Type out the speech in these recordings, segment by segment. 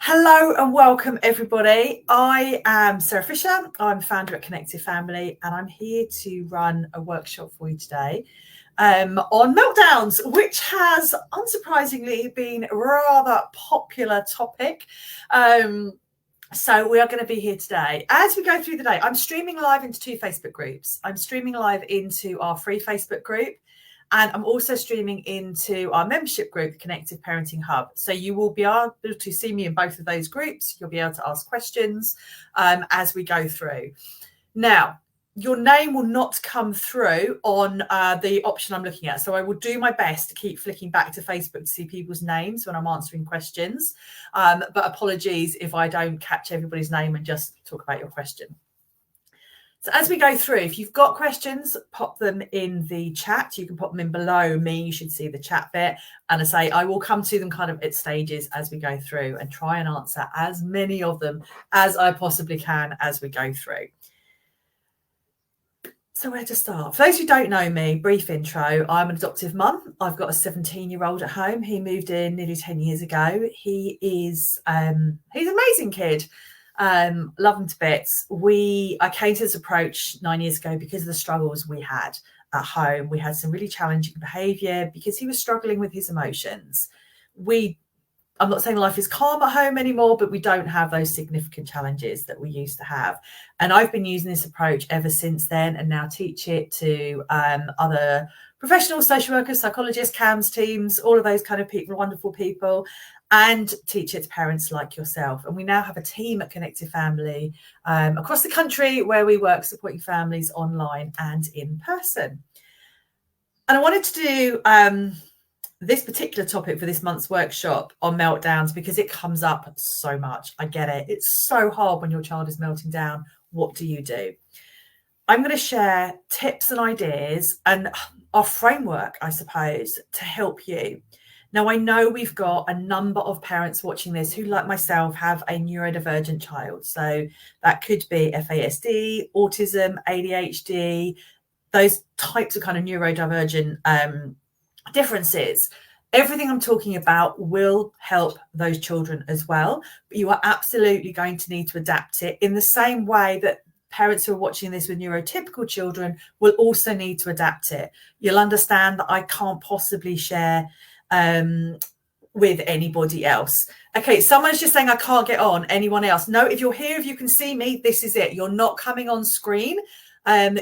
Hello and welcome everybody. I am Sarah Fisher. I'm founder at Connective Family and I'm here to run a workshop for you today on meltdowns, which has unsurprisingly been a rather popular topic. So we are going to be here today. As we go through the day, I'm streaming live into two Facebook groups. I'm streaming live into our free Facebook group. And I'm also streaming into our membership group, the Connective Parenting Hub. So you will be able to see me in both of those groups. You'll be able to ask questions as we go through. Now, your name will not come through on the option I'm looking at. So I will do my best to keep flicking back to Facebook to see people's names when I'm answering questions. But apologies if I don't catch everybody's name and just talk about your question. So as we go through, if you've got questions, pop them in the chat. You can pop them in below me. You should see the chat bit. And I will come to them kind of at stages as we go through and try and answer as many of them as I possibly can as we go through. So where to start? For those who don't know me, brief intro. I'm an adoptive mum. I've got a 17-year-old at home. He moved in nearly 10 years ago. He's an amazing kid. Love him to bits. I came to this approach 9 years ago because of the struggles we had at home. We had some really challenging behaviour because he was struggling with his emotions. I'm not saying life is calm at home anymore, but we don't have those significant challenges that we used to have. And I've been using this approach ever since then and now teach it to other professionals, social workers, psychologists, CAMS teams, all of those kind of people, wonderful people, and teach it to parents like yourself. And we now have a team at Connective Family across the country where we work supporting families online and in person. And I wanted to do this particular topic for this month's workshop on meltdowns because it comes up so much. I get it. It's so hard when your child is melting down. What do you do? I'm going to share tips and ideas and our framework, I suppose, to help you. Now, I know we've got a number of parents watching this who, like myself, have a neurodivergent child. So that could be FASD, autism, ADHD, those types of kind of neurodivergent differences. Everything I'm talking about will help those children as well. But you are absolutely going to need to adapt it in the same way that parents who are watching this with neurotypical children will also need to adapt it. You'll understand that I can't possibly share with anybody else. Okay, someone's just saying I can't get on. Anyone else? No, if you're here, if you can see me, this is it. You're not coming on screen.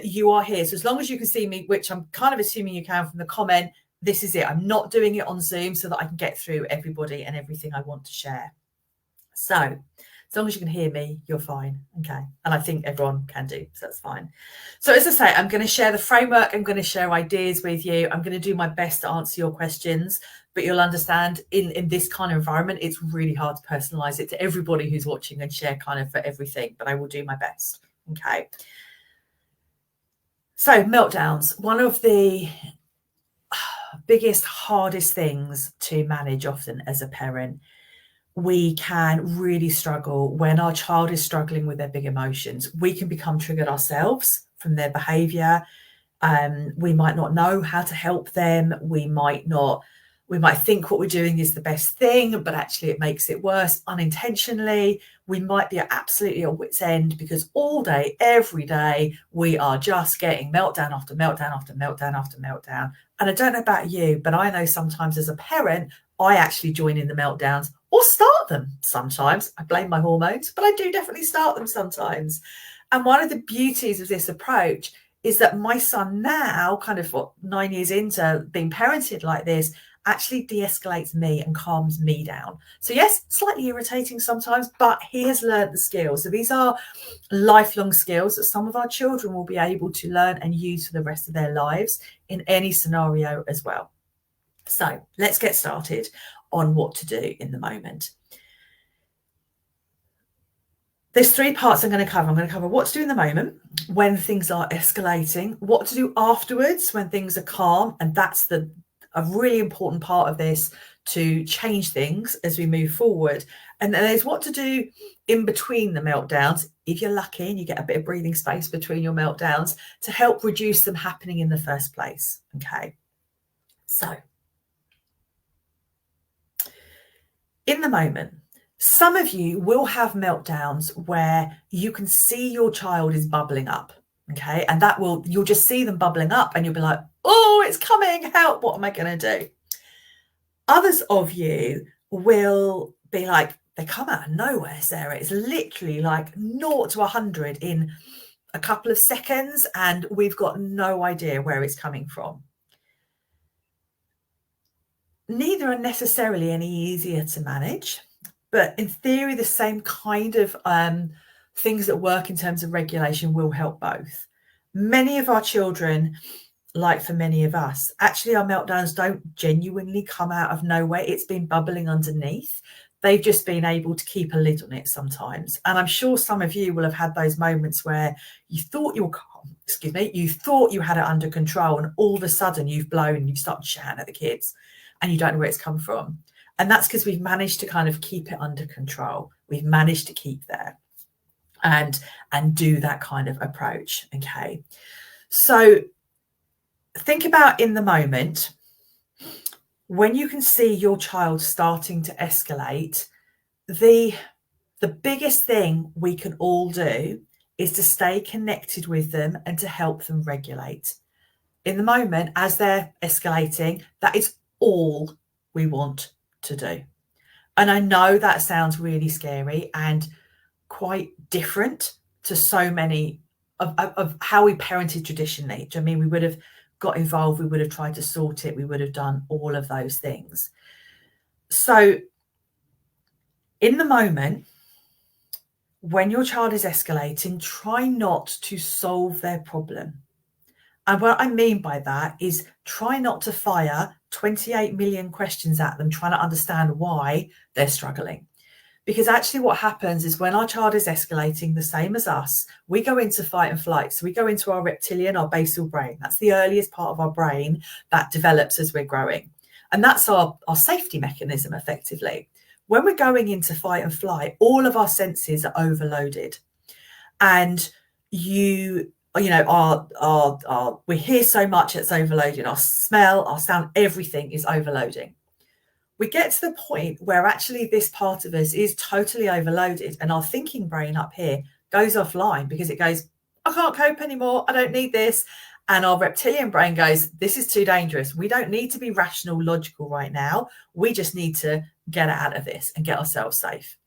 You are here. So as long as you can see me, which I'm kind of assuming you can from the comment, this is it. I'm not doing it on Zoom so that I can get through everybody and everything I want to share. So as long as you can hear me, you're fine. Okay. And I think everyone can do, so that's fine. So as I say, I'm going to share the framework. I'm going to share ideas with you. I'm going to do my best to answer your questions, but you'll understand in this kind of environment, it's really hard to personalize it to everybody who's watching and share kind of for everything, but I will do my best. Okay. So meltdowns, one of the biggest, hardest things to manage often as a parent. We can really struggle when our child is struggling with their big emotions. We can become triggered ourselves from their behavior. We might not know how to help them. We might think what we're doing is the best thing, but actually it makes it worse unintentionally. We might be absolutely at wit's end because all day, every day, we are just getting meltdown after meltdown after meltdown after meltdown. And I don't know about you, but I know sometimes as a parent, I actually join in the meltdowns or start them sometimes. I blame my hormones, but I do definitely start them sometimes. And one of the beauties of this approach is that my son now, kind of 9 years into being parented like this, actually de-escalates me and calms me down. So yes, slightly irritating sometimes, but he has learned the skills. So these are lifelong skills that some of our children will be able to learn and use for the rest of their lives in any scenario as well. So let's get started on what to do in the moment. There's three parts I'm going to cover. I'm going to cover what to do in the moment when things are escalating, what to do afterwards when things are calm, and that's a really important part of this to change things as we move forward. And then there's what to do in between the meltdowns, if you're lucky and you get a bit of breathing space between your meltdowns to help reduce them happening in the first place. Okay, so in the moment. Some of you will have meltdowns where you can see your child is bubbling up, okay? And you'll just see them bubbling up and you'll be like, oh, it's coming, help, what am I going to do? Others of you will be like, they come out of nowhere, Sarah. It's literally like 0 to 100 in a couple of seconds and we've got no idea where it's coming from. Neither are necessarily any easier to manage, but in theory, the same kind of things that work in terms of regulation will help both. Many of our children, like for many of us, actually our meltdowns don't genuinely come out of nowhere. It's been bubbling underneath. They've just been able to keep a lid on it sometimes. And I'm sure some of you will have had those moments where you thought you were calm, you thought you had it under control, and all of a sudden you've blown and you've started shouting at the kids and you don't know where it's come from. And that's because we've managed to kind of keep it under control. We've managed to keep there and do that kind of approach. Okay. So think about in the moment, when you can see your child starting to escalate, the biggest thing we can all do is to stay connected with them and to help them regulate. In the moment, as they're escalating, that is all we want to do. And I know that sounds really scary and quite different to so many of how we parented traditionally. Do you know what I mean? We would have got involved, we would have tried to sort it, we would have done all of those things. So in the moment, when your child is escalating, try not to solve their problem. And what I mean by that is try not to fire 28 million questions at them, trying to understand why they're struggling. Because actually what happens is when our child is escalating, the same as us, we go into fight and flight. So we go into our reptilian, our basal brain. That's the earliest part of our brain that develops as we're growing. And that's our safety mechanism, effectively. When we're going into fight and flight, all of our senses are overloaded. And we hear so much it's overloading. Our smell, our sound, everything is overloading. We get to the point where actually this part of us is totally overloaded and our thinking brain up here goes offline because it goes, I can't cope anymore. I don't need this. And our reptilian brain goes, this is too dangerous. We don't need to be rational, logical right now. We just need to get out of this and get ourselves safe.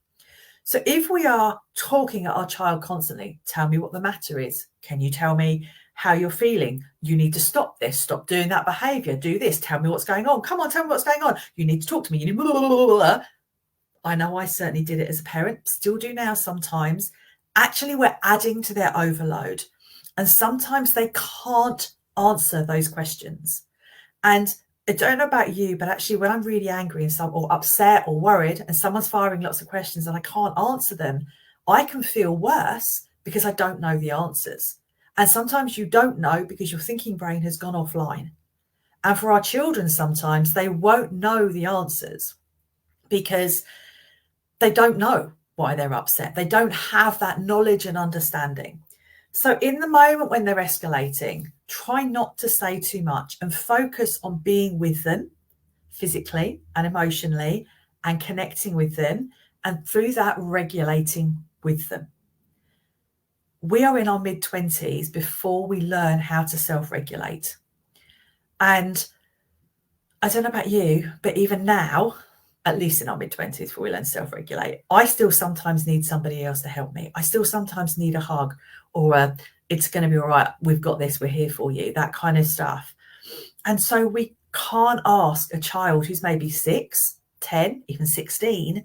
So if we are talking at our child constantly, tell me what the matter is. Can you tell me how you're feeling? You need to stop this, stop doing that behavior, do this, tell me what's going on. Come on, tell me what's going on. You need to talk to me. You need blah, blah, blah, blah. I know I certainly did it as a parent, still do now sometimes. Actually, we're adding to their overload. And sometimes they can't answer those questions. And I don't know about you, but actually when I'm really angry and or upset or worried and someone's firing lots of questions and I can't answer them, I can feel worse because I don't know the answers. And sometimes you don't know because your thinking brain has gone offline. And for our children, sometimes they won't know the answers because they don't know why they're upset. They don't have that knowledge and understanding. So in the moment when they're escalating, try not to say too much and focus on being with them physically and emotionally and connecting with them, and through that regulating with them. We are in our mid-20s before we learn how to self-regulate. And I don't know about you, but even now, at least in our mid-20s before we learn to self-regulate, I still sometimes need somebody else to help me. I still sometimes need a hug or it's going to be all right, we've got this, we're here for you, that kind of stuff. And so we can't ask a child who's maybe 6, 10, even 16,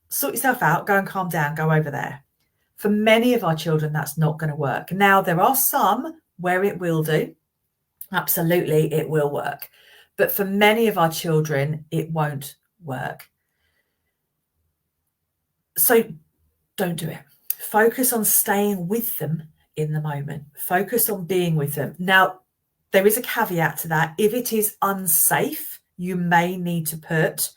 sort yourself out, go and calm down, go over there. For many of our children, that's not going to work. Now, there are some where it will do. Absolutely, it will work. But for many of our children, it won't work. So don't do it. Focus on staying with them in the moment. Focus on being with them. Now, there is a caveat to that. If it is unsafe, you may need to put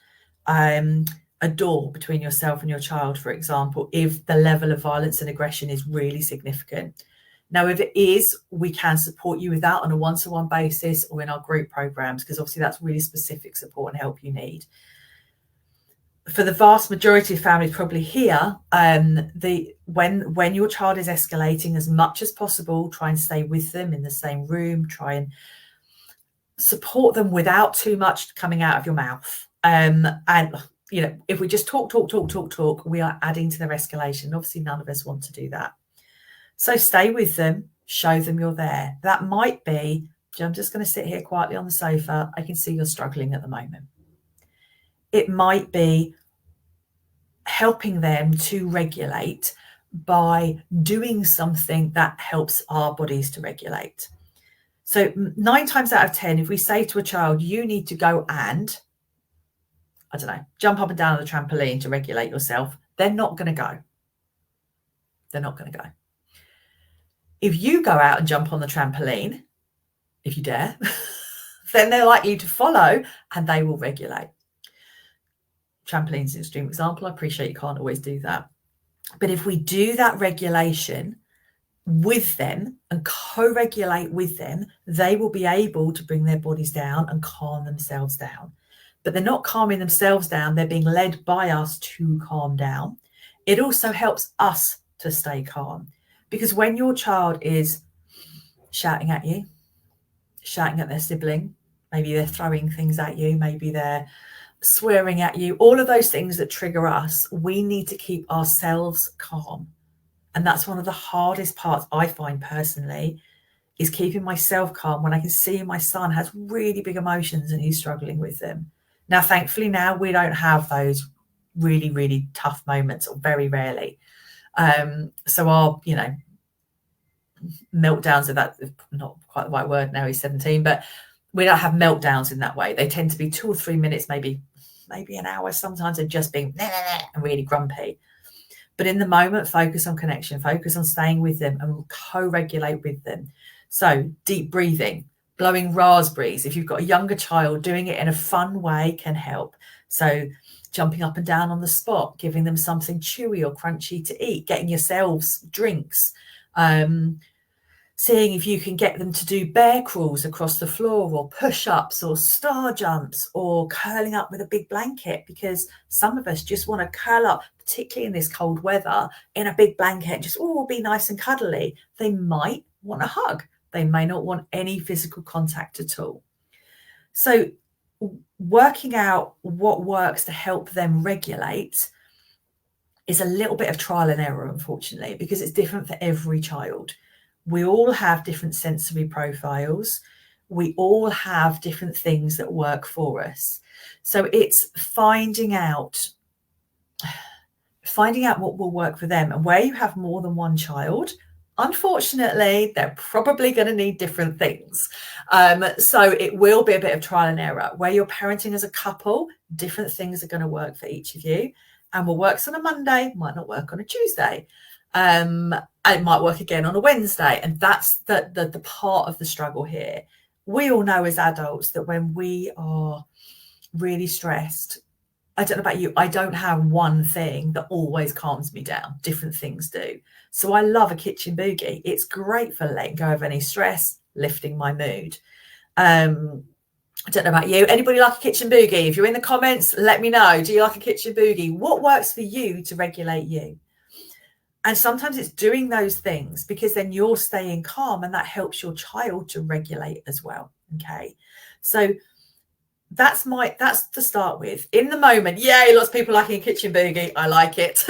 a door between yourself and your child, for example, if the level of violence and aggression is really significant. Now, if it is, we can support you with that on a one-to-one basis or in our group programs, because obviously that's really specific support and help you need. for the vast majority of families probably here, when your child is escalating, as much as possible, try and stay with them in the same room, try and support them without too much coming out of your mouth. And if we just talk, we are adding to their escalation. Obviously, none of us want to do that. So stay with them, show them you're there. That might be, I'm just going to sit here quietly on the sofa. I can see you're struggling at the moment. It might be helping them to regulate by doing something that helps our bodies to regulate. So 9 times out of 10, if we say to a child, you need to go and, I don't know, jump up and down on the trampoline to regulate yourself, they're not going to go. They're not going to go. If you go out and jump on the trampoline, if you dare, then they're likely to follow and they will regulate. Trampoline's an extreme example. I appreciate you can't always do that. But if we do that regulation with them and co-regulate with them, they will be able to bring their bodies down and calm themselves down. But they're not calming themselves down. They're being led by us to calm down. It also helps us to stay calm, because when your child is shouting at you, shouting at their sibling, maybe they're throwing things at you, maybe they're swearing at you, all of those things that trigger us, we need to keep ourselves calm. And that's one of the hardest parts I find personally, is keeping myself calm when I can see my son has really big emotions and he's struggling with them. Now, thankfully, now we don't have those really, really tough moments, or very rarely. So our, meltdowns are that, not quite the right word now, he's 17, but we don't have meltdowns in that way. They tend to be 2 or 3 minutes, maybe an hour. Sometimes they're just being and really grumpy. But in the moment, focus on connection, focus on staying with them and co-regulate with them. So deep breathing, blowing raspberries. If you've got a younger child, doing it in a fun way can help. So jumping up and down on the spot, giving them something chewy or crunchy to eat, getting yourselves drinks, seeing if you can get them to do bear crawls across the floor, or push-ups, or star jumps, or curling up with a big blanket, because some of us just want to curl up, particularly in this cold weather, in a big blanket, just be nice and cuddly. They might want a hug. They may not want any physical contact at all. So working out what works to help them regulate is a little bit of trial and error, unfortunately, because it's different for every child. We all have different sensory profiles. We all have different things that work for us. So it's finding out what will work for them. And where you have more than one child, unfortunately, they're probably going to need different things. So it will be a bit of trial and error. Where you're parenting as a couple, different things are going to work for each of you. And what works on a Monday might not work on a Tuesday. And it might work again on a Wednesday. And that's the part of the struggle here. We all know as adults that when we are really stressed, I don't know about you, I don't have one thing that always calms me down. Different things do. So I love a kitchen boogie. It's great for letting go of any stress, lifting my mood. I don't know about you. Anybody like a kitchen boogie? If you're in the comments, let me know. Do you like a kitchen boogie? What works for you to regulate you? And sometimes it's doing those things, because then you're staying calm and that helps your child to regulate as well. Okay. So that's to start with. In the moment, yay, lots of people liking a kitchen boogie. I like it.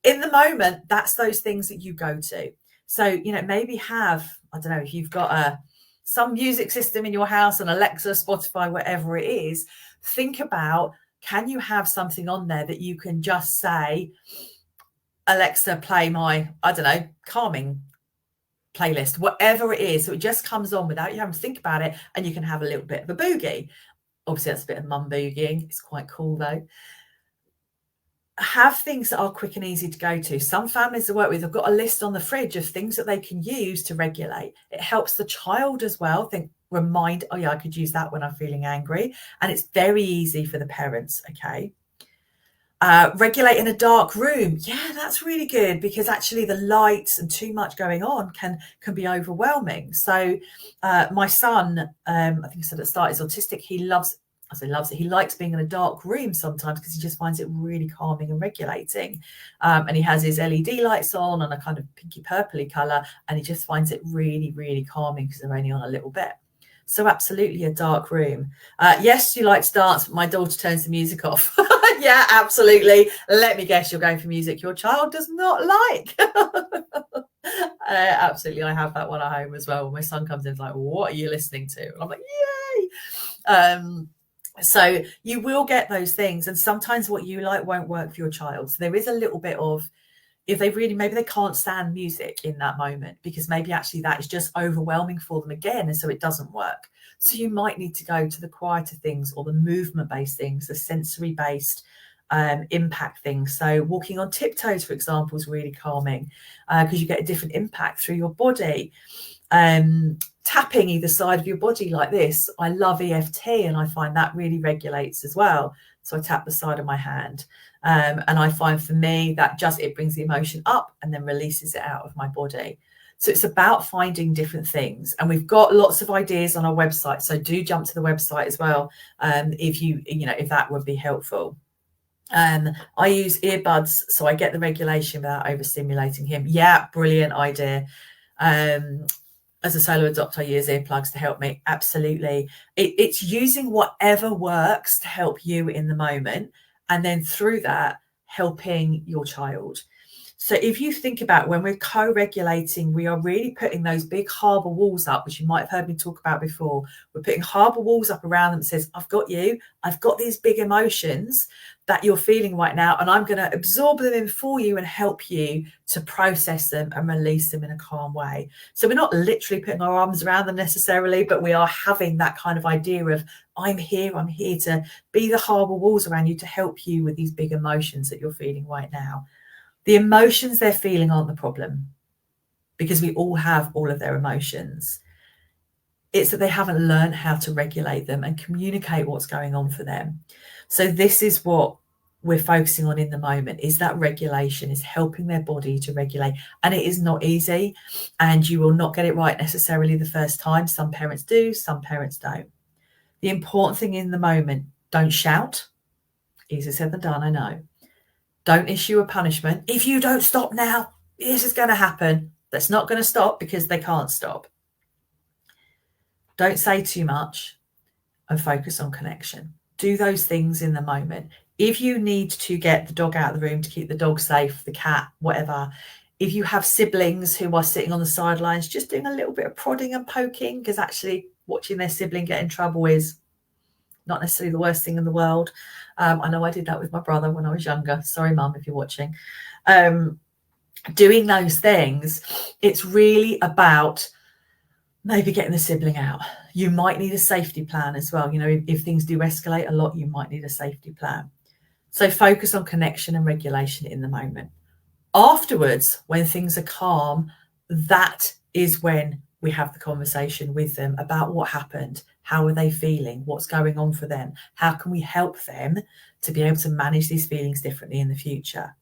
In the moment, that's those things that you go to. So, maybe have, I don't know, if you've got some music system in your house, an Alexa, Spotify, whatever it is, think about, can you have something on there that you can just say, Alexa, play my, I don't know, calming playlist, whatever it is. So it just comes on without you having to think about it, and you can have a little bit of a boogie. Obviously, that's a bit of mum boogieing. It's quite cool, though. Have things that are quick and easy to go to. Some families I work with have got a list on the fridge of things that they can use to regulate. It helps the child as well. Remind, oh yeah, I could use that when I'm feeling angry. And it's very easy for the parents, okay? Regulate in a dark room. Yeah, that's really good, because actually the lights and too much going on can be overwhelming. So my son, I think I said at the start, is autistic. He loves as he loves it. He likes being in a dark room sometimes because he just finds it really calming and regulating. And he has his LED lights on and a kind of pinky purpley colour, and he just finds it really, really calming because they're only on a little bit. So absolutely a dark room. Yes, you like to dance, but my daughter turns the music off. Yeah, absolutely. Let me guess, you're going for music your child does not like. Absolutely, I have that one at home as well. When my son comes in, it's like, what are you listening to? And I'm like, yay. So you will get those things, and sometimes what you like won't work for your child. So there is a little bit of, if they really, maybe they can't stand music in that moment because maybe actually that is just overwhelming for them again, and so it doesn't work. So you might need to go to the quieter things or the movement-based things, the sensory-based impact things. So walking on tiptoes, for example, is really calming because you get a different impact through your body. Tapping either side of your body like this. I love EFT, and I find that really regulates as well. So I tap the side of my hand. And I find for me that just, it brings the emotion up and then releases it out of my body. So it's about finding different things. And we've got lots of ideas on our website. So do jump to the website as well. If that would be helpful. I use earbuds, so I get the regulation without overstimulating him. Yeah, brilliant idea. As a solo adopter, I use earplugs to help me. Absolutely. It's using whatever works to help you in the moment, and then through that, helping your child. So if you think about when we're co-regulating, we are really putting those big harbour walls up, which you might have heard me talk about before. We're putting harbour walls up around them that says, I've got you. I've got these big emotions that you're feeling right now, and I'm going to absorb them in for you and help you to process them and release them in a calm way. So we're not literally putting our arms around them necessarily, but we are having that kind of idea of, I'm here to be the harbour walls around you to help you with these big emotions that you're feeling right now. The emotions they're feeling aren't the problem, because we all have all of their emotions. It's that they haven't learned how to regulate them and communicate what's going on for them. So this is what we're focusing on in the moment, is that regulation, is helping their body to regulate. And it is not easy, and you will not get it right necessarily the first time. Some parents do, some parents don't. The important thing in the moment, don't shout. Easier said than done, I know. Don't issue a punishment. If you don't stop now, this is going to happen. That's not going to stop because they can't stop. Don't say too much and focus on connection. Do those things in the moment. If you need to get the dog out of the room to keep the dog safe, the cat, whatever, if you have siblings who are sitting on the sidelines, just doing a little bit of prodding and poking, because actually watching their sibling get in trouble is not necessarily the worst thing in the world. I know I did that with my brother when I was younger. Sorry, Mum, if you're watching. Doing those things, it's really about maybe getting the sibling out. You might need a safety plan as well. You know, if things do escalate a lot, you might need a safety plan. So focus on connection and regulation in the moment. Afterwards, when things are calm, that is when we have the conversation with them about what happened. How are they feeling? What's going on for them? How can we help them to be able to manage these feelings differently in the future?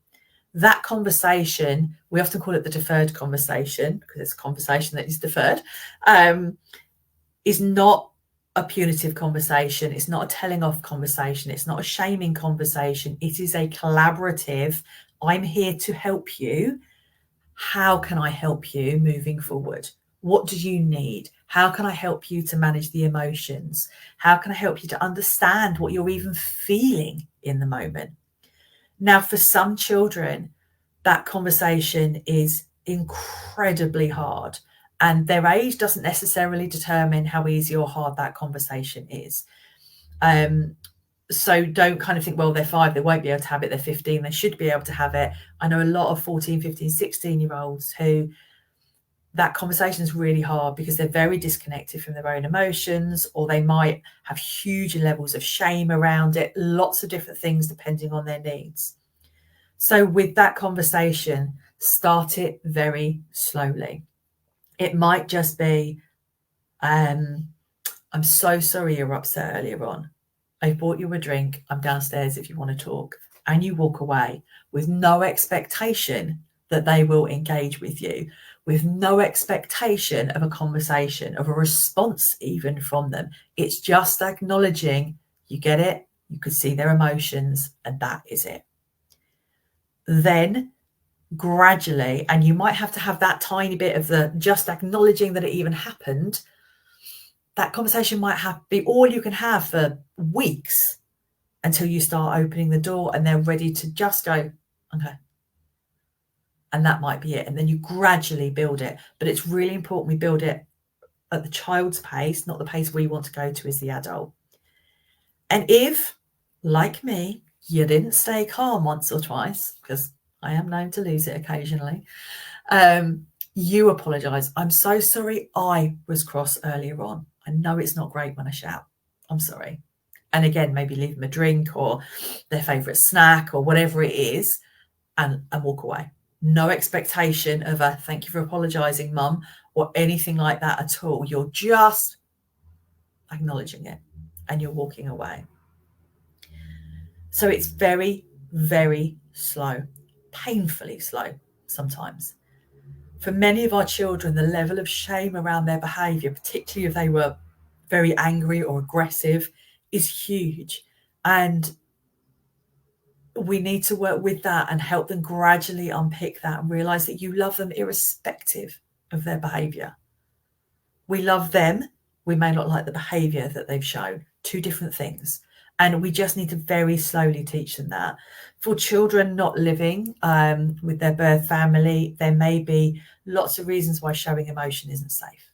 That conversation, we often call it the deferred conversation because it's a conversation that is deferred, is not a punitive conversation. It's not a telling off conversation. It's not a shaming conversation. It is a collaborative, I'm here to help you. How can I help you moving forward? What do you need? How can I help you to manage the emotions? How can I help you to understand what you're even feeling in the moment? Now, for some children, that conversation is incredibly hard, and their age doesn't necessarily determine how easy or hard that conversation is. So don't kind of think, well, they're 5, they won't be able to have it. They're 15, they should be able to have it. I know a lot of 14, 15, 16-year-olds who that conversation is really hard because they're very disconnected from their own emotions, or they might have huge levels of shame around it, lots of different things depending on their needs. So with that conversation, start it very slowly. It might just be, I'm so sorry you're upset earlier on. I bought you a drink. I'm downstairs if you want to talk. And you walk away with no expectation that they will engage with you, with no expectation of a conversation, of a response even from them. It's just acknowledging You get it? You could see their emotions, and that is it. Then gradually, and you might have to have that tiny bit of the just acknowledging that it even happened. That conversation might be all you can have for weeks until you start opening the door and they're ready to just go, okay. And that might be it. And then you gradually build it. But it's really important we build it at the child's pace, not the pace we want to go to as the adult. And if, like me, you didn't stay calm once or twice, because I am known to lose it occasionally, you apologise. I'm so sorry I was cross earlier on. I know it's not great when I shout. I'm sorry. And again, maybe leave them a drink or their favourite snack or whatever it is and walk away. No expectation of a thank you for apologising, mum, or anything like that at all. You're just acknowledging it and you're walking away. So it's very, very slow, painfully slow sometimes. For many of our children, the level of shame around their behaviour, particularly if they were very angry or aggressive, is huge. And we need to work with that and help them gradually unpick that and realise that you love them irrespective of their behaviour. We love them. We may not like the behaviour that they've shown. Two different things. And we just need to very slowly teach them that. For children not living with their birth family, there may be lots of reasons why showing emotion isn't safe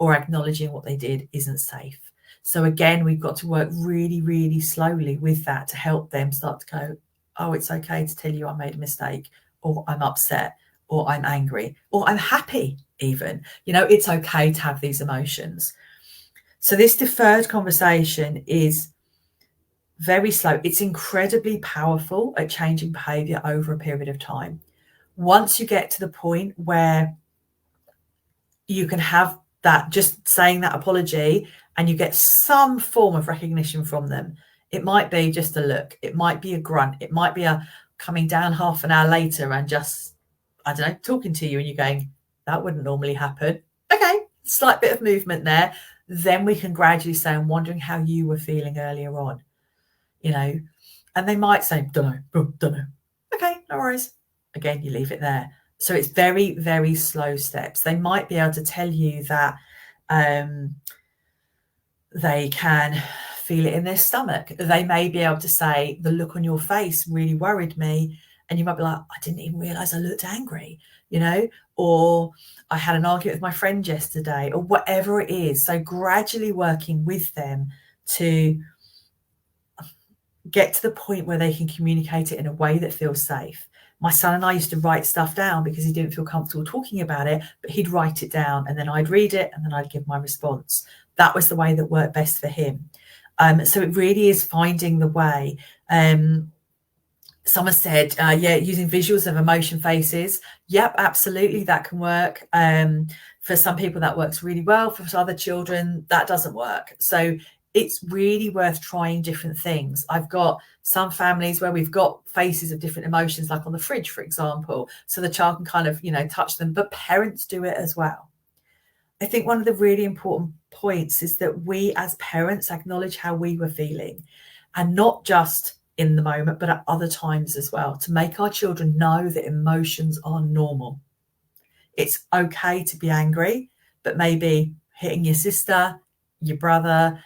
or acknowledging what they did isn't safe. So again, we've got to work really, really slowly with that to help them start to go, oh, it's okay to tell you I made a mistake, or I'm upset, or I'm angry, or I'm happy even. It's okay to have these emotions. So this deferred conversation is very slow. It's incredibly powerful at changing behavior over a period of time. Once you get to the point where you can have that, just saying that apology, and you get some form of recognition from them. It might be just a look. It might be a grunt. It might be a coming down half an hour later and just, I don't know, talking to you and you're going, that wouldn't normally happen. Okay, slight bit of movement there. Then we can gradually say, I'm wondering how you were feeling earlier on. And they might say, don't know. Okay, no worries. Again, you leave it there. So it's very, very slow steps. They might be able to tell you that they can feel it in their stomach. They may be able to say, the look on your face really worried me. And you might be like, I didn't even realize I looked angry, or I had an argument with my friend yesterday, or whatever it is. So gradually working with them to get to the point where they can communicate it in a way that feels safe. My son and I used to write stuff down because he didn't feel comfortable talking about it, but he'd write it down and then I'd read it and then I'd give my response. That was the way that worked best for him. So it really is finding the way. Someone said, using visuals of emotion faces. Yep, absolutely, that can work. For some people, that works really well. For other children, that doesn't work. So it's really worth trying different things. I've got some families where we've got faces of different emotions, like on the fridge, for example, so the child can kind of, touch them, but parents do it as well. I think one of the really important points is that we as parents acknowledge how we were feeling, and not just in the moment, but at other times as well, to make our children know that emotions are normal. It's okay to be angry, but maybe hitting your sister, your brother,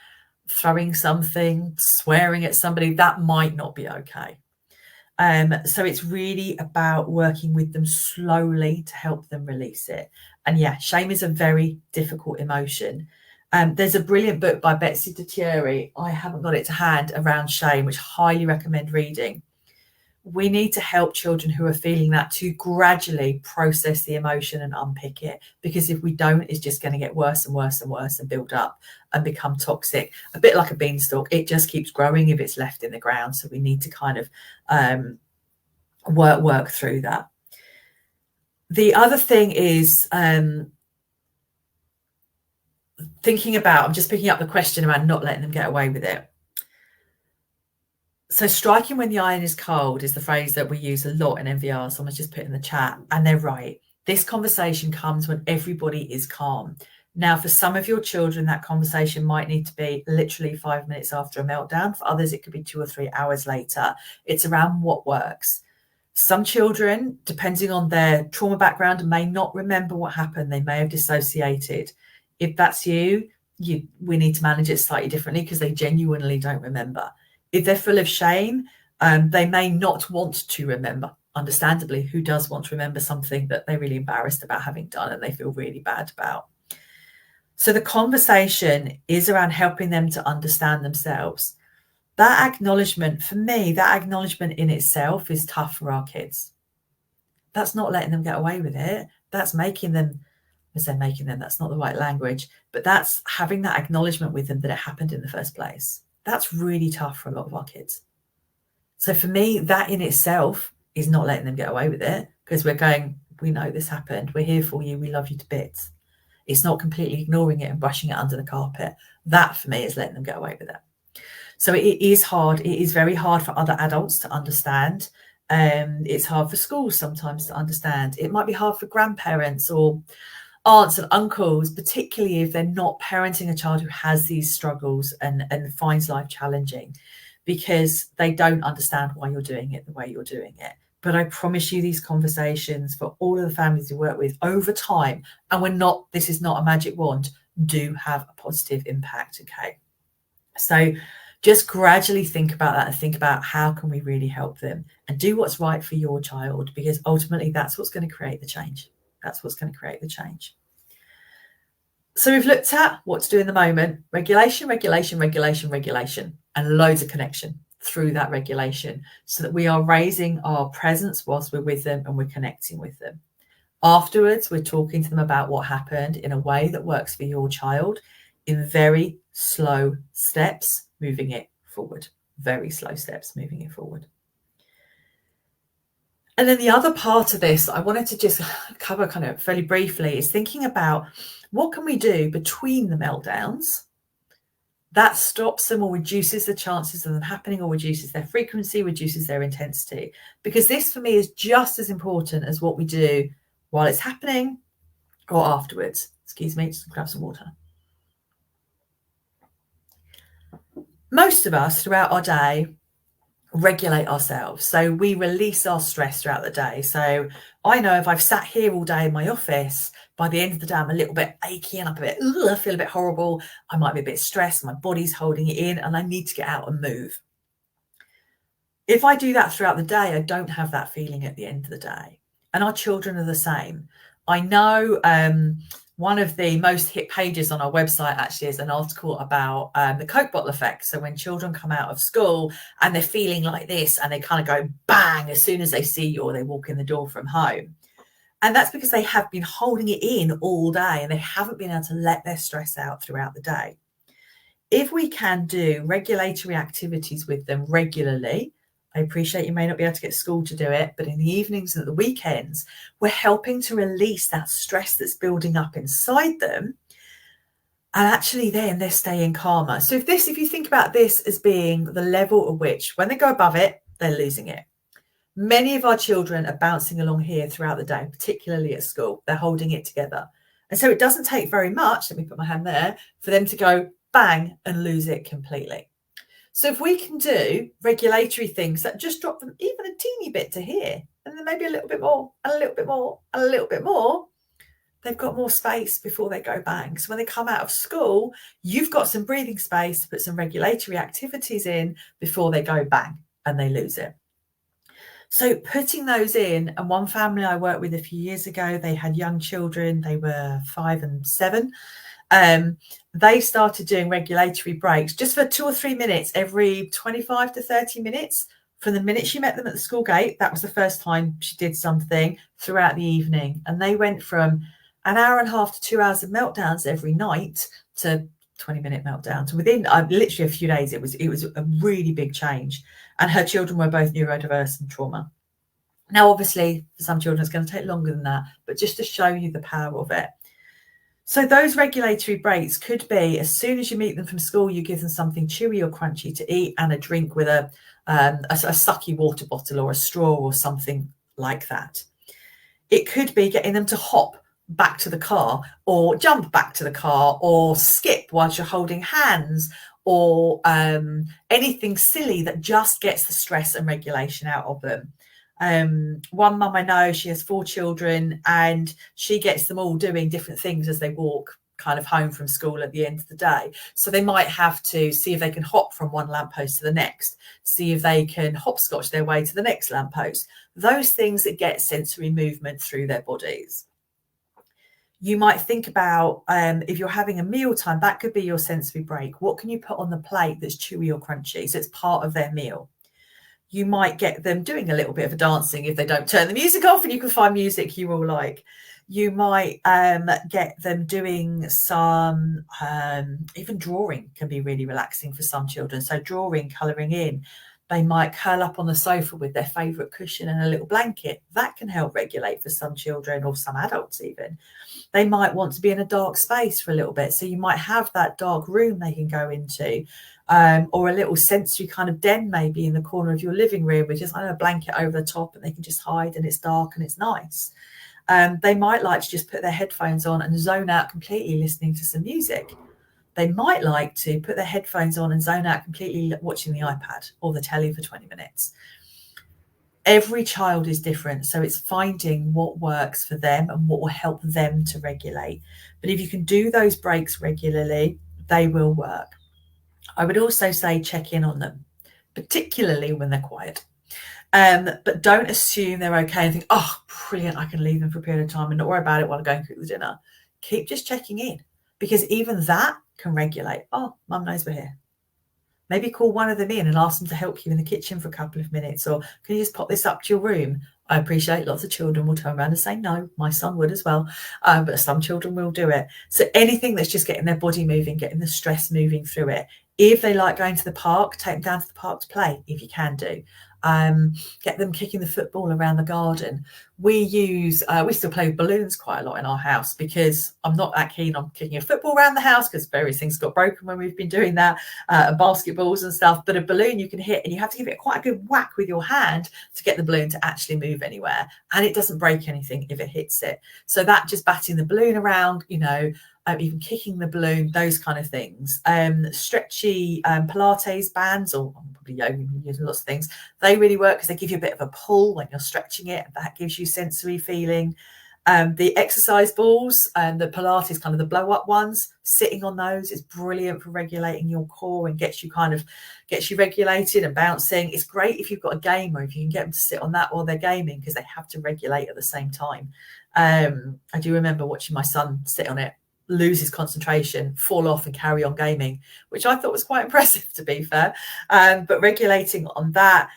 throwing something, swearing at somebody, that might not be okay. So it's really about working with them slowly to help them release it. And yeah, shame is a very difficult emotion. There's a brilliant book by Betsy DeTieri, I haven't got it to hand, around shame, which I highly recommend reading. We need to help children who are feeling that to gradually process the emotion and unpick it, because if we don't, it's just going to get worse and worse and worse and build up and become toxic, a bit like a beanstalk. It just keeps growing if it's left in the ground. So we need to kind of work through that. The other thing is thinking about, I'm just picking up the question around not letting them get away with it. So striking when the iron is cold is the phrase that we use a lot in MVR. Someone's just put in the chat, and they're right. This conversation comes when everybody is calm. Now, for some of your children, that conversation might need to be literally 5 minutes after a meltdown. For others, it could be 2 or 3 hours later. It's around what works. Some children, depending on their trauma background, may not remember what happened. They may have dissociated. If that's we need to manage it slightly differently because they genuinely don't remember. If they're full of shame, they may not want to remember. Understandably, who does want to remember something that they're really embarrassed about having done and they feel really bad about? So the conversation is around helping them to understand themselves. That acknowledgement, for me, that acknowledgement in itself is tough for our kids. That's not letting them get away with it. That's making them, I say making them, that's not the right language, but that's having that acknowledgement with them that it happened in the first place. That's really tough for a lot of our kids. So for me, that in itself is not letting them get away with it because we're going, we know this happened. We're here for you. We love you to bits. It's not completely ignoring it and brushing it under the carpet. That for me is letting them get away with it. So it is hard. It is very hard for other adults to understand. It's hard for schools sometimes to understand. It might be hard for grandparents or aunts and uncles, particularly if they're not parenting a child who has these struggles and finds life challenging, because they don't understand why you're doing it the way you're doing it. But I promise you, these conversations for all of the families you work with over time, and this is not a magic wand, do have a positive impact. Okay. So just gradually think about that and think about how can we really help them and do what's right for your child, because ultimately that's what's going to create the change. That's what's going to create the change. So we've looked at what to do in the moment: regulation, regulation, regulation, regulation, and loads of connection through that regulation so that we are raising our presence whilst we're with them and we're connecting with them. Afterwards, we're talking to them about what happened in a way that works for your child in very slow steps, moving it forward. Very slow steps, moving it forward. And then the other part of this I wanted to just cover kind of fairly briefly is thinking about what can we do between the meltdowns that stops them or reduces the chances of them happening, or reduces their frequency, reduces their intensity. Because this for me is just as important as what we do while it's happening or afterwards. Excuse me, just grab some water. Most of us throughout our day regulate ourselves. So we release our stress throughout the day. So I know if I've sat here all day in my office, by the end of the day, I'm a little bit achy and I feel a bit horrible. I might be a bit stressed. My body's holding it in and I need to get out and move. If I do that throughout the day, I don't have that feeling at the end of the day. And our children are the same. I know one of the most hit pages on our website actually is an article about the Coke bottle effect. So when children come out of school and they're feeling like this and they kind of go bang as soon as they see you or they walk in the door from home. And that's because they have been holding it in all day and they haven't been able to let their stress out throughout the day. If we can do regulatory activities with them regularly, I appreciate you may not be able to get school to do it, but in the evenings and the weekends, we're helping to release that stress that's building up inside them. And actually then they're staying calmer. So if you think about this as being the level at which when they go above it, they're losing it. Many of our children are bouncing along here throughout the day, particularly at school. They're holding it together. And so it doesn't take very much, let me put my hand there, for them to go bang and lose it completely. So if we can do regulatory things that just drop them even a teeny bit to here, and then maybe a little bit more, and a little bit more, and a little bit more, they've got more space before they go bang. So when they come out of school, you've got some breathing space to put some regulatory activities in before they go bang and they lose it. So putting those in, and one family I worked with a few years ago, they had young children, they were 5 and 7. They started doing regulatory breaks just for 2 or 3 minutes every 25 to 30 minutes. From the minute she met them at the school gate, that was the first time she did something, throughout the evening. And they went from an hour and a half to 2 hours of meltdowns every night to 20-minute meltdowns. Within literally a few days, it was a really big change. And her children were both neurodiverse and trauma. Now, obviously, for some children, it's going to take longer than that, but just to show you the power of it. So those regulatory breaks could be, as soon as you meet them from school, you give them something chewy or crunchy to eat and a drink with a sucky water bottle or a straw or something like that. It could be getting them to hop back to the car, or jump back to the car, or skip whilst you're holding hands, or anything silly that just gets the stress and regulation out of them. One mum I know, she has 4 children, and she gets them all doing different things as they walk kind of home from school at the end of the day. So they might have to see if they can hop from one lamppost to the next, see if they can hopscotch their way to the next lamppost. Those things that get sensory movement through their bodies. You might think about if you're having a mealtime, that could be your sensory break. What can you put on the plate that's chewy or crunchy? So it's part of their meal. You might get them doing a little bit of a dancing if they don't turn the music off, and you can find music you all like. You might get them doing some, even drawing can be really relaxing for some children. So drawing, colouring in. They might curl up on the sofa with their favourite cushion and a little blanket. That can help regulate for some children, or some adults even. They might want to be in a dark space for a little bit. So you might have that dark room they can go into, or a little sensory kind of den maybe in the corner of your living room with just a blanket over the top, and they can just hide, and it's dark and it's nice. They might like to just put their headphones on and zone out completely listening to some music. They might like to put their headphones on and zone out completely watching the iPad or the telly for 20 minutes. Every child is different, so it's finding what works for them and what will help them to regulate. But if you can do those breaks regularly, they will work. I would also say check in on them, particularly when they're quiet. But don't assume they're okay and think, oh, brilliant, I can leave them for a period of time and not worry about it while I go and cook the dinner. Keep just checking in, because even that can regulate. Oh, mum knows we're here. Maybe call one of them in and ask them to help you in the kitchen for a couple of minutes, or can you just pop this up to your room? I appreciate lots of children will turn around and say no. My son would as well, but some children will do it. So anything that's just getting their body moving, getting the stress moving through it. If they like going to the park, take them down to the park to play, if you can do. Get them kicking the football around the garden. We still play with balloons quite a lot in our house, because I'm not that keen on kicking a football around the house because various things got broken when we've been doing that, basketballs and stuff. But a balloon you can hit, and you have to give it quite a good whack with your hand to get the balloon to actually move anywhere, and it doesn't break anything if it hits it. So that just batting the balloon around, even kicking the balloon, those kind of things. Stretchy Pilates bands, or probably yoga, using lots of things, they really work because they give you a bit of a pull when you're stretching it. That gives you sensory feeling. The exercise balls and the Pilates, kind of the blow up ones, sitting on those is brilliant for regulating your core and gets you regulated and bouncing. It's great if you've got a gamer, if you can get them to sit on that while they're gaming, because they have to regulate at the same time. I do remember watching my son sit on it, lose his concentration, fall off and carry on gaming, which I thought was quite impressive, to be fair. But regulating on that,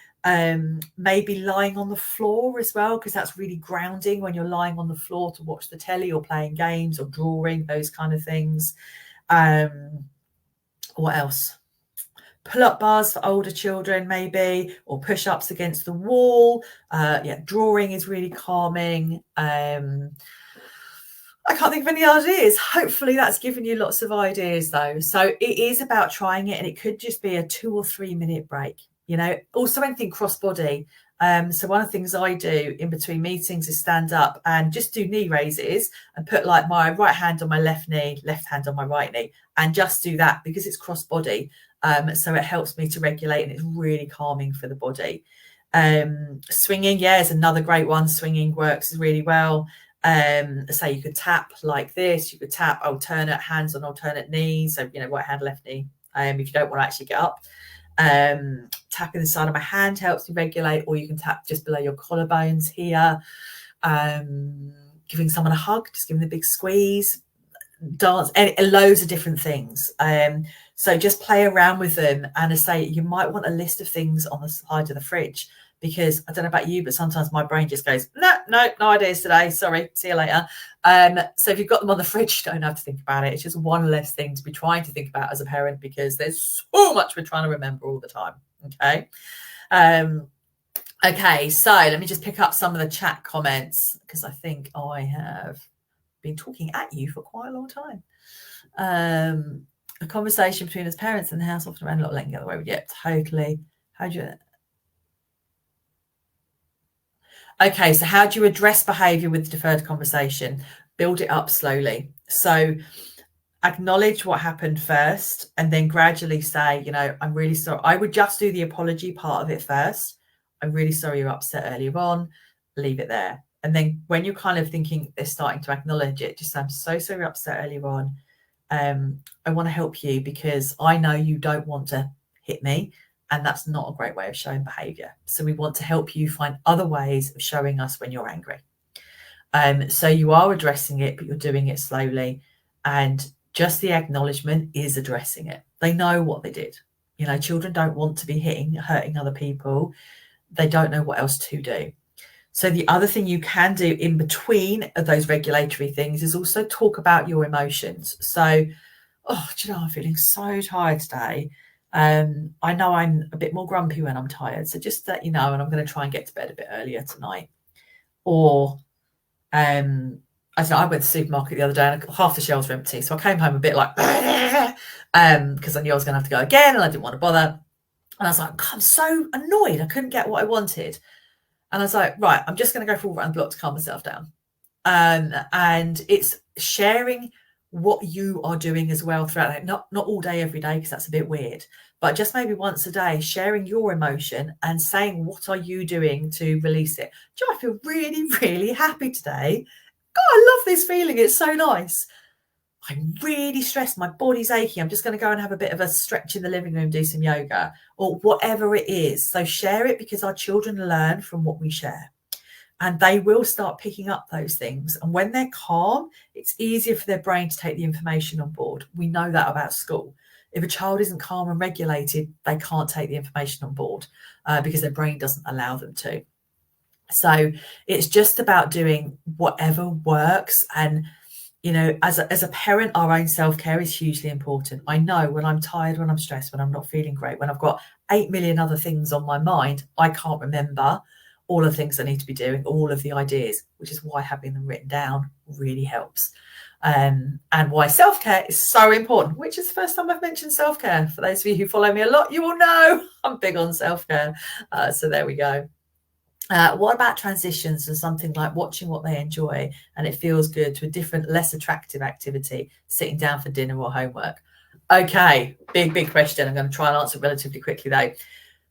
maybe lying on the floor as well, because that's really grounding when you're lying on the floor to watch the telly or playing games or drawing, those kind of things. What else? Pull-up bars for older children maybe, or push-ups against the wall. Drawing is really calming. I can't think of any ideas. Hopefully that's given you lots of ideas though. So it is about trying it, and it could just be a 2 or 3 minute break. Also anything cross-body. So one of the things I do in between meetings is stand up and just do knee raises and put like my right hand on my left knee, left hand on my right knee, and just do that because it's cross-body. So it helps me to regulate, and it's really calming for the body. Swinging, is another great one. Swinging works really well. Say you could tap like this, you could tap alternate hands on alternate knees, so right hand, left knee, if you don't want to actually get up. Tapping the side of my hand helps me regulate, or you can tap just below your collarbones here. Giving someone a hug, just giving them a big squeeze, dance, and loads of different things. So just play around with them, and as I say, you might want a list of things on the side of the fridge, because I don't know about you, but sometimes my brain just goes, no ideas today. Sorry, see you later. So if you've got them on the fridge, you don't have to think about it. It's just one less thing to be trying to think about as a parent, because there's so much we're trying to remember all the time. Okay. Okay, so let me just pick up some of the chat comments, because I think I have been talking at you for quite a long time. A conversation between us parents in the house often around a lot letting get the way we get. Totally. Okay, so how do you address behaviour with deferred conversation? build it up slowly. So acknowledge what happened first and then gradually say, you know, I'm really sorry. I would just do the apology part of it first. I'm really sorry you're upset earlier on. Leave it there. And then when you're kind of thinking they're starting to acknowledge it, just say, I'm so sorry you're upset earlier on. I want to help you because I know you don't want to hit me. And that's not a great way of showing behavior. So we want to help you find other ways of showing us when you're angry. So you are addressing it, but you're doing it slowly. And just the acknowledgement is addressing it. They know what they did. You know, children don't want to be hurting other people. They don't know what else to do. So the other thing you can do in between of those regulatory things is also talk about your emotions. So, oh, do you know, I'm feeling so tired today. I know I'm a bit more grumpy when I'm tired. So just that, you know, and I'm going to try and get to bed a bit earlier tonight. Or, I don't know, I went to the supermarket the other day and half the shelves were empty. So I came home a bit like, because I knew I was going to have to go again and I didn't want to bother. And I was like, I'm so annoyed. I couldn't get what I wanted. And I was like, right, I'm just going to go for a walk around the block to calm myself down. And it's sharing what you are doing as well throughout it. Not all day, every day, because that's a bit weird. But just maybe once a day, sharing your emotion and saying, what are you doing to release it? Do you know, I feel really, really happy today. God, I love this feeling. It's so nice. I'm really stressed. My body's aching. I'm just going to go and have a bit of a stretch in the living room, do some yoga or whatever it is. So share it because our children learn from what we share. And they will start picking up those things. And when they're calm, it's easier for their brain to take the information on board. We know that about school. If a child isn't calm and regulated, they can't take the information on board because their brain doesn't allow them to. So it's just about doing whatever works. And, you know, as a parent, our own self-care is hugely important. I know when I'm tired, when I'm stressed, when I'm not feeling great, when I've got 8 million other things on my mind, I can't remember all the things I need to be doing, all of the ideas, which is why having them written down really helps. And why self-care is so important, which is the first time I've mentioned self-care. For those of you who follow me a lot, you will know I'm big on self-care. So there we go. What about transitions and something like watching what they enjoy and it feels good to a different, less attractive activity, sitting down for dinner or homework? Okay, big question. I'm going to try and answer relatively quickly though.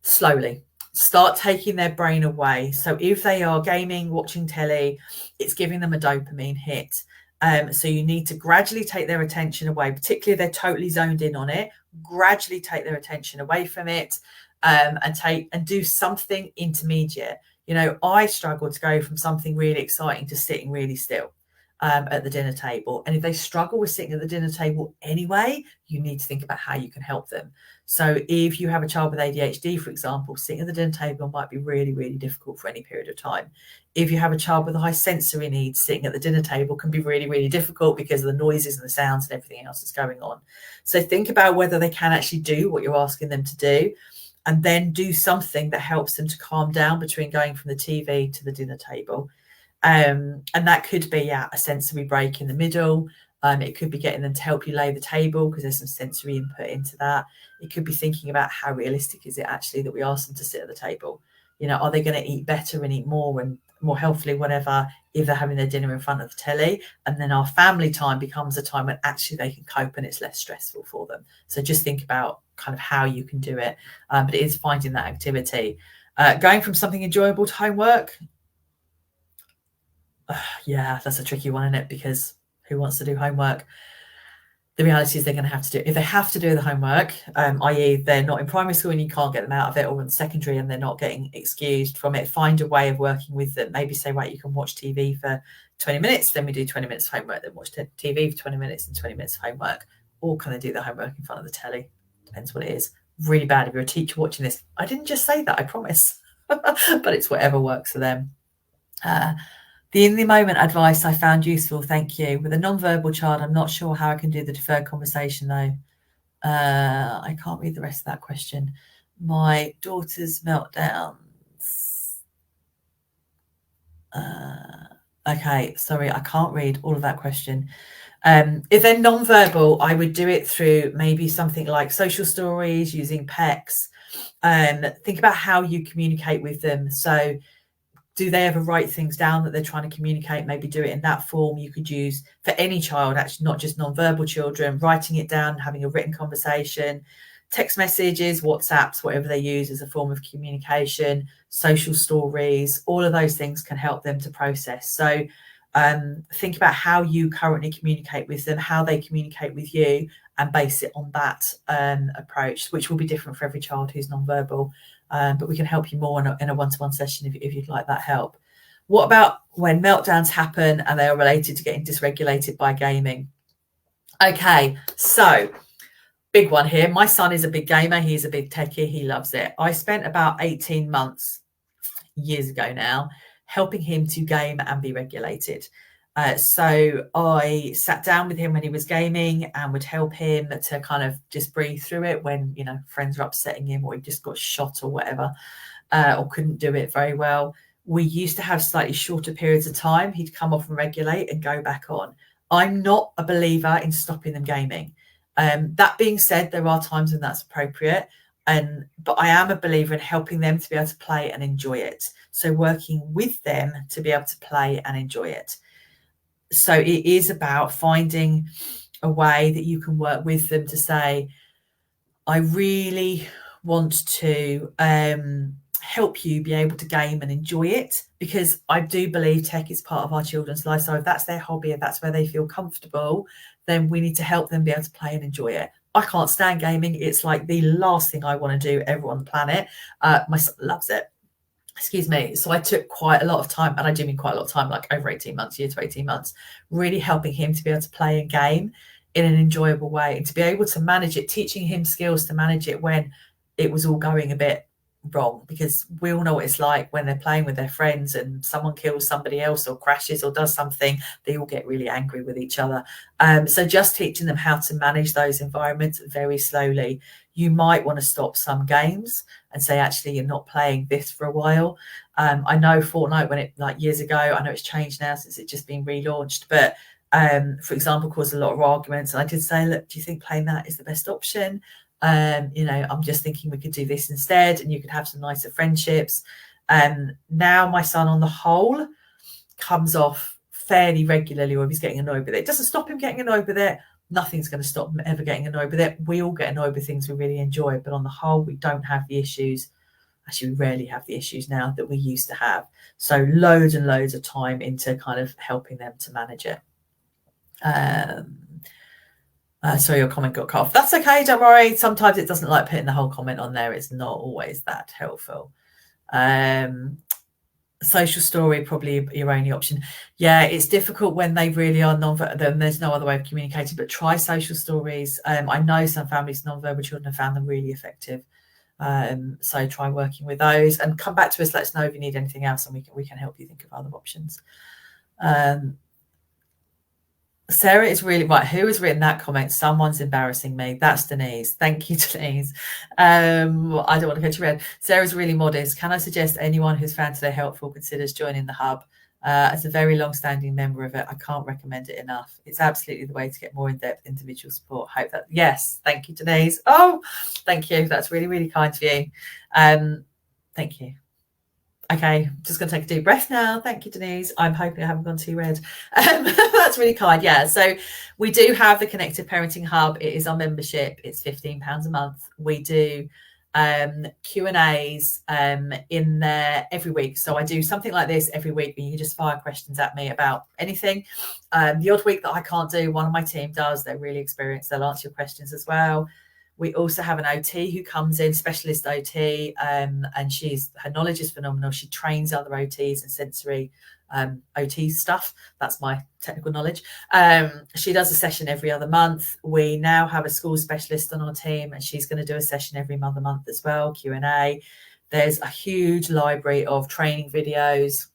Slowly. Start taking their brain away. So if they are gaming, watching telly, it's giving them a dopamine hit. So you need to gradually take their attention away, particularly if they're totally zoned in on it, gradually take their attention away from it and do something intermediate. You know, I struggle to go from something really exciting to sitting really still at the dinner table. And if they struggle with sitting at the dinner table anyway, you need to think about how you can help them. So if you have a child with ADHD, for example, sitting at the dinner table might be really, really difficult for any period of time. If you have a child with a high sensory needs, sitting at the dinner table can be really, really difficult because of the noises and the sounds and everything else that's going on. So think about whether they can actually do what you're asking them to do, and then do something that helps them to calm down between going from the TV to the dinner table. And that could be a sensory break in the middle. It could be getting them to help you lay the table because there's some sensory input into that. It could be thinking about how realistic is it actually that we ask them to sit at the table. You know, are they going to eat better and eat more and more healthily, whatever, if they're having their dinner in front of the telly? And then our family time becomes a time when actually they can cope and it's less stressful for them. So just think about kind of how you can do it. But it is finding that activity. Going from something enjoyable to homework. Yeah, that's a tricky one, isn't it? Because who wants to do homework? The reality is they're going to have to do it. If they have to do the homework, i.e. they're not in primary school and you can't get them out of it, or in secondary and they're not getting excused from it, find a way of working with them. Maybe say, right, you can watch TV for 20 minutes, then we do 20 minutes of homework, then watch TV for 20 minutes and 20 minutes of homework. Or can they do the homework in front of the telly? Depends what it is. Really bad if you're a teacher watching this. I didn't just say that, I promise. But it's whatever works for them. The in the moment advice I found useful, thank you. With a non-verbal child, I'm not sure how I can do the deferred conversation though. I can't read the rest of that question. My daughter's meltdowns. Okay, sorry, I can't read all of that question. If they're non-verbal, I would do it through maybe something like social stories, using PECs. Think about how you communicate with them. So do they ever write things down that they're trying to communicate? Maybe do it in that form. You could use for any child, actually, not just non-verbal children, writing it down, having a written conversation, text messages, WhatsApps, whatever they use as a form of communication, social stories, all of those things can help them to process. So think about how you currently communicate with them, how they communicate with you, and base it on that approach, which will be different for every child who's non-verbal. But we can help you more in a one-to-one session if you'd like that help. What about when meltdowns happen and they are related to getting dysregulated by gaming? Okay, so big one here. My son is a big gamer. He's a big techie. He loves it. I spent about 18 months, years ago now, helping him to game and be regulated. So I sat down with him when he was gaming and would help him to kind of just breathe through it when, you know, friends were upsetting him or he just got shot or whatever, or couldn't do it very well. We used to have slightly shorter periods of time. He'd come off and regulate and go back on. I'm not a believer in stopping them gaming. That being said, there are times when that's appropriate. But I am a believer in helping them to be able to play and enjoy it. So working with them to be able to play and enjoy it. So it is about finding a way that you can work with them to say, I really want to help you be able to game and enjoy it, because I do believe tech is part of our children's life. So if that's their hobby and that's where they feel comfortable, then we need to help them be able to play and enjoy it. I can't stand gaming. It's like the last thing I want to do ever on the planet. My son loves it. Excuse me. So I took quite a lot of time, and I do mean quite a lot of time, like over 18 months, year to 18 months, really helping him to be able to play and game in an enjoyable way and to be able to manage it, teaching him skills to manage it when it was all going a bit wrong, because we all know what it's like when they're playing with their friends and someone kills somebody else or crashes or does something, they all get really angry with each other. So just teaching them how to manage those environments very slowly. You might want to stop some games and say, actually, you're not playing this for a while. I know Fortnite, when it, like years ago, I know it's changed now since it's just been relaunched, but for example, caused a lot of arguments. And I did say, look, do you think playing that is the best option? You know, I'm just thinking we could do this instead and you could have some nicer friendships. Now my son on the whole comes off fairly regularly, or if he's getting annoyed with it. It doesn't stop him getting annoyed with it. Nothing's going to stop him ever getting annoyed with it. We all get annoyed with things we really enjoy, but on the whole, we don't have the issues. Actually, we rarely have the issues now that we used to have. So loads and loads of time into kind of helping them to manage it. Sorry, your comment got cut off. That's okay, don't worry. Sometimes it doesn't like putting the whole comment on there. It's not always that helpful. Social story, probably your only option. Yeah, it's difficult when they really are non-verbal. Then there's no other way of communicating, but try social stories. I know some families, non-verbal children, have found them really effective. So try working with those and come back to us. Let us know if you need anything else, and we can help you think of other options. Sarah is really right. Who has written that comment? Someone's embarrassing me. That's Denise. Thank you, Denise. I don't want to go to red. Sarah's really modest. Can I suggest anyone who's found today helpful considers joining the hub? As a very long-standing member of it, I can't recommend it enough. It's absolutely the way to get more in-depth individual support. Hope that. Yes, thank you, Denise. Oh, thank you. That's really, really kind of you. Thank you. Okay, just going to take a deep breath now. Thank you, Denise. I'm hoping I haven't gone too red. That's really kind. Yeah, so we do have the Connective Parenting Hub. It is our membership. It's £15 a month. We do Q&As in there every week. So I do something like this every week, and you can just fire questions at me about anything. The odd week that I can't do, one of my team does. They're really experienced. They'll answer your questions as well. We also have an OT who comes in, specialist OT, and her knowledge is phenomenal. She trains other OTs and sensory OT stuff. That's my technical knowledge. She does a session every other month. We now have a school specialist on our team, and she's going to do a session every other month as well, Q&A. There's a huge library of training videos.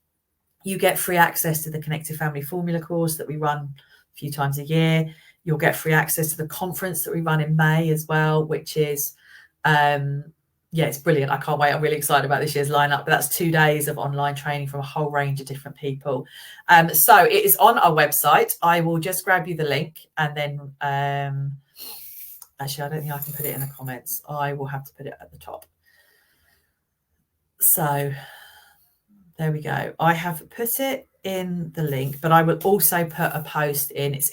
You get free access to the Connective Family Formula course that we run a few times a year. You'll get free access to the conference that we run in May as well, which is, it's brilliant. I can't wait. I'm really excited about this year's lineup. But that's 2 days of online training from a whole range of different people. So it is on our website. I will just grab you the link, and then actually, I don't think I can put it in the comments. I will have to put it at the top. So There we go. I have put it in the link, but I will also put a post in. It's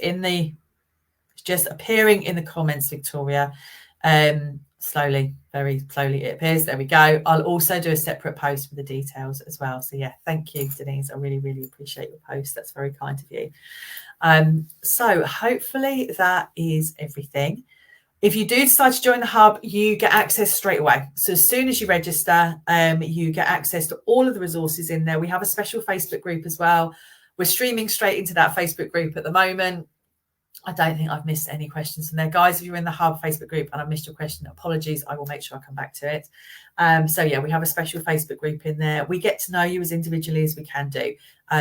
just appearing in the comments, Victoria. Slowly, very slowly it appears. There we go. I'll also do a separate post with the details as well. So yeah, thank you, Denise. I really, really appreciate your post. That's very kind of you. So hopefully that is everything. If you do decide to join the hub, you get access straight away. So as soon as you register, you get access to all of the resources in there. We have a special Facebook group as well. We're streaming straight into that Facebook group at the moment. I don't think I've missed any questions from there. Guys, if you're in the hub Facebook group and I missed your question, apologies. I will make sure I come back to it. So yeah, we have a special Facebook group in there. We get to know you as individually as we can do.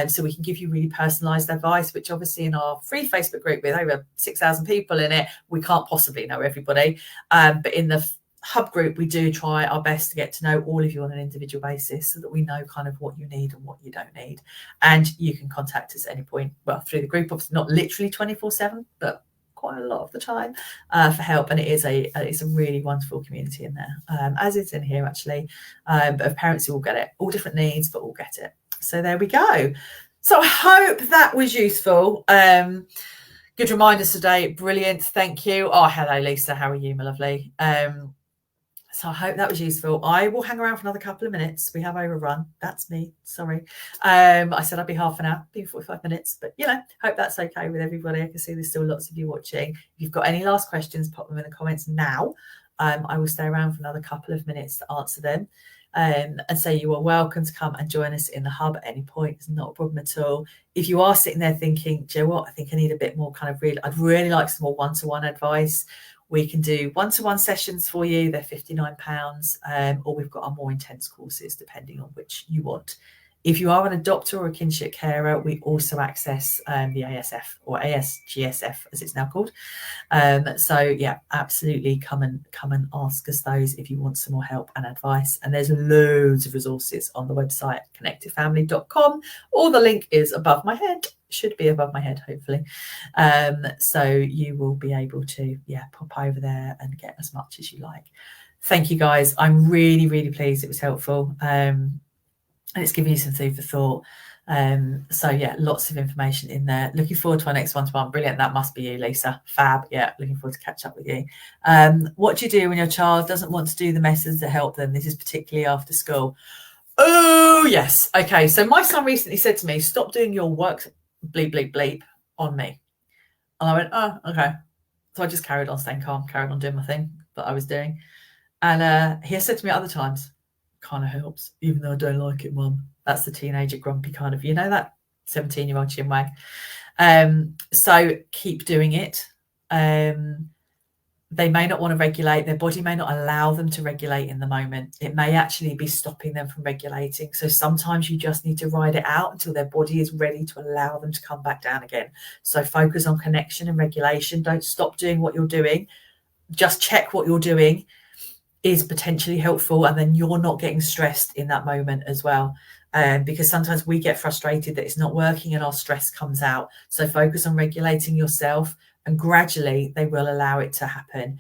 So we can give you really personalised advice, which obviously in our free Facebook group with over 6,000 people in it, we can't possibly know everybody. But in the hub group, we do try our best to get to know all of you on an individual basis so that we know kind of what you need and what you don't need. And you can contact us at any point, well, through the group, obviously not literally 24/7, but quite a lot of the time for help. And it's a really wonderful community in there, as it's in here actually. But of parents who all get it, all different needs, but all get it. So there we go. So I hope that was useful. Good reminders today. Brilliant. Thank you. Oh, hello, Lisa. How are you, my lovely? So I hope that was useful. I will hang around for another couple of minutes. We have overrun. That's me. Sorry. I said I'd be half an hour, be 45 minutes. But, hope that's okay with everybody. I can see there's still lots of you watching. If you've got any last questions, pop them in the comments now. I will stay around for another couple of minutes to answer them. And say you are welcome to come and join us in the hub at any point. It's not a problem at all. If you are sitting there thinking, do you know what, I think I need a bit more I'd really like some more one-to-one advice. We can do one-to-one sessions for you. They're £59, or we've got our more intense courses, depending on which you want. If you are an adopter or a kinship carer, we also access the ASF or ASGSF, as it's now called. So yeah, absolutely come and ask us those if you want some more help and advice. And there's loads of resources on the website, connectivefamily.com, or the link is above my head. Should be above my head, hopefully. So you will be able to pop over there and get as much as you like. Thank you, guys. I'm really, really pleased it was helpful. And it's giving you some food for thought. So yeah, lots of information in there. Looking forward to our next one-to-one. Brilliant. That must be you, Lisa. Fab. Yeah, looking forward to catch up with you. What do you do when your child doesn't want to do the methods that help them? This is particularly after school. Oh, yes. Okay. So my son recently said to me, stop doing your work bleep, bleep, bleep on me. And I went, oh, okay. So I just carried on staying calm, carried on doing my thing that I was doing. And he has said to me other times, kind of helps, even though I don't like it, Mum. That's the teenager grumpy kind of, that 17-year-old chinwag. So keep doing it. They may not want to regulate. Their body may not allow them to regulate in the moment. It may actually be stopping them from regulating. So sometimes you just need to ride it out until their body is ready to allow them to come back down again. So focus on connection and regulation. Don't stop doing what you're doing. Just check what you're doing is potentially helpful, and then you're not getting stressed in that moment as well, because sometimes we get frustrated that it's not working and our stress comes out. So focus on regulating yourself, and gradually they will allow it to happen.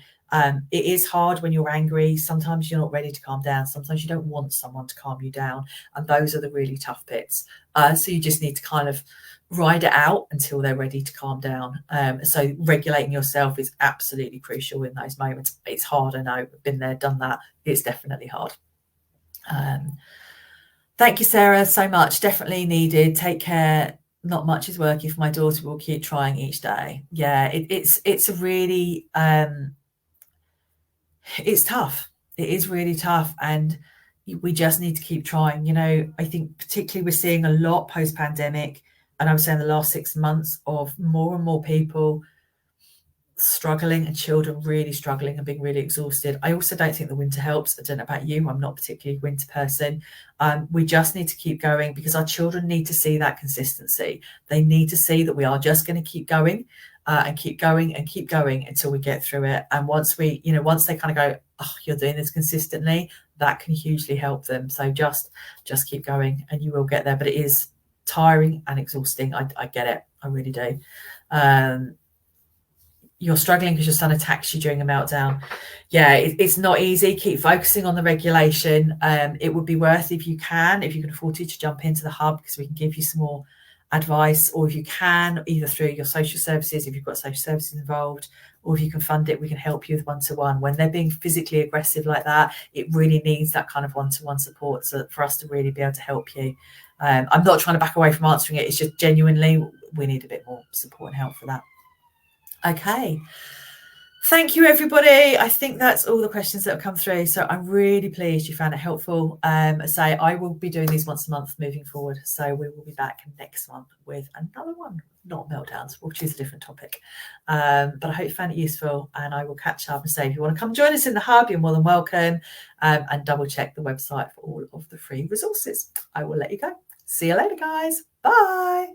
It is hard when you're angry. Sometimes you're not ready to calm down. Sometimes you don't want someone to calm you down, and those are the really tough bits. So you just need to kind of ride it out until they're ready to calm down. So regulating yourself is absolutely crucial in those moments. It's hard, I know. I've been there, done that. It's definitely hard. Thank you, Sarah, so much. Definitely needed. Take care. Not much is working for my daughter. We'll keep trying each day. Yeah, it's really it's tough. It is really tough, and we just need to keep trying. I think particularly we're seeing a lot post-pandemic, and I would say in the last 6 months, of more and more people struggling and children really struggling and being really exhausted. I also don't think the winter helps. I don't know about you. I'm not particularly a winter person. We just need to keep going, because our children need to see that consistency. They need to see that we are just going to keep going and keep going and keep going until we get through it. And once they kind of go, oh, you're doing this consistently, that can hugely help them. So just keep going and you will get there. But it is tiring and exhausting. I get it. I really do. you're struggling because your son attacks you during a meltdown. Yeah, it's not easy. Keep focusing on the regulation. It would be worth, if you can afford to jump into the hub, because we can give you some more advice, or if you can, either through your social services, if you've got social services involved, or if you can fund it, we can help you with one-to-one. When they're being physically aggressive like that, it really needs that kind of one-to-one support for us to really be able to help you. I'm not trying to back away from answering it. It's just genuinely, we need a bit more support and help for that. Okay. Thank you, everybody. I think that's all the questions that have come through. So I'm really pleased you found it helpful. I will be doing these once a month moving forward. So we will be back next month with another one, not meltdowns. We'll choose a different topic. But I hope you found it useful, and I will catch up and say, if you want to come join us in the hub, you're more than welcome, and double check the website for all of the free resources. I will let you go. See you later, guys. Bye.